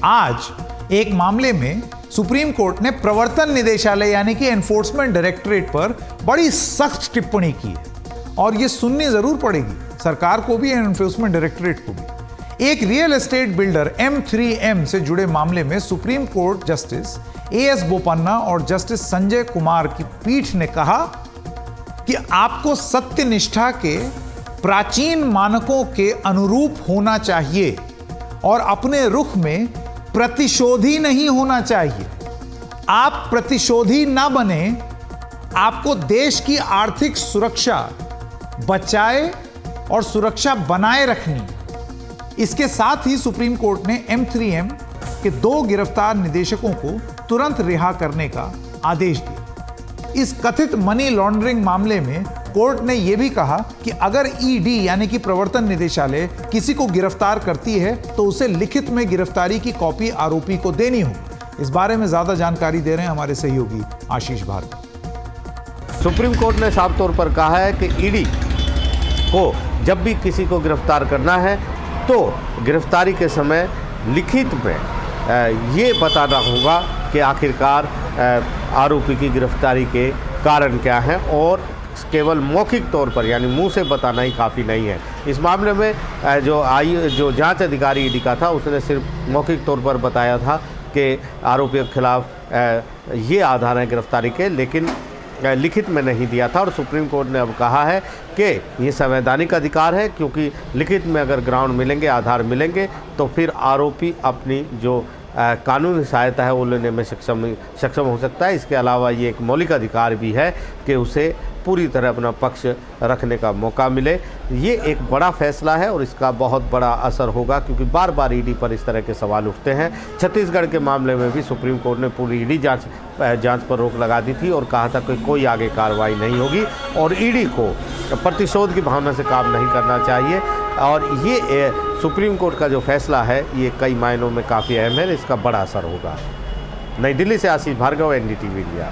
आज एक मामले में सुप्रीम कोर्ट ने प्रवर्तन निदेशालय यानी कि एनफोर्समेंट डायरेक्टरेट पर बड़ी सख्त टिप्पणी की है और यह सुननी जरूर पड़ेगी सरकार को भी, एनफोर्समेंट डायरेक्टरेट को भी। एक रियल एस्टेट बिल्डर M3M से जुड़े मामले में supreme court justice AS Bopanna और जस्टिस संजय कुमार की पीठ ने कहा कि आपको सत्यनिष्ठा के प्राचीन मानकों के अनुरूप होना चाहिए और अपने रुख में प्रतिशोधी नहीं होना चाहिए। आप प्रतिशोधी ना बने, आपको देश की आर्थिक सुरक्षा बचाए और सुरक्षा बनाए रखनी। इसके साथ ही सुप्रीम कोर्ट ने M3M के 2 गिरफ्तार निदेशकों को तुरंत रिहा करने का आदेश दिया। इस कथित मनी लॉन्ड्रिंग मामले में कोर्ट ने यह भी कहा कि अगर ED यानी कि प्रवर्तन निदेशालय किसी को गिरफ्तार करती है तो उसे लिखित में गिरफ्तारी की कॉपी आरोपी को देनी होगी। इस बारे में ज्यादा जानकारी दे रहे हैं हमारे सहयोगी आशीष भार्गव। सुप्रीम कोर्ट ने साफ तौर पर कहा है कि ED को जब भी किसी को गिरफ्तार करना है तो गिरफ्तारी के समय लिखित में ये बताना होगा कि आखिरकार आरोपी की गिरफ्तारी के कारण क्या हैं और केवल मौखिक तौर पर यानी मुंह से बताना ही काफ़ी नहीं है। इस मामले में जो जांच अधिकारी ED का था उसने सिर्फ मौखिक तौर पर बताया था कि आरोपी के खिलाफ ये आधार हैं गिरफ्तारी के, लेकिन लिखित में नहीं दिया था। और सुप्रीम कोर्ट ने अब कहा है कि ये संवैधानिक अधिकार है, क्योंकि लिखित में अगर ग्राउंड मिलेंगे, आधार मिलेंगे, तो फिर आरोपी अपनी जो कानूनी सहायता है वो लेने में सक्षम हो सकता है। इसके अलावा ये एक मौलिक अधिकार भी है कि उसे पूरी तरह अपना पक्ष रखने का मौका मिले। ये एक बड़ा फैसला है और इसका बहुत बड़ा असर होगा, क्योंकि बार बार ED पर इस तरह के सवाल उठते हैं। छत्तीसगढ़ के मामले में भी सुप्रीम कोर्ट ने पूरी ED जांच पर रोक लगा दी थी और कहा था कि कोई आगे कार्रवाई नहीं होगी और ED को प्रतिशोध की भावना से काम नहीं करना चाहिए। और ये सुप्रीम कोर्ट का जो फैसला है ये कई मायनों में काफ़ी अहम है, इसका बड़ा असर होगा। नई दिल्ली से आशीष भार्गव, NDTV इंडिया।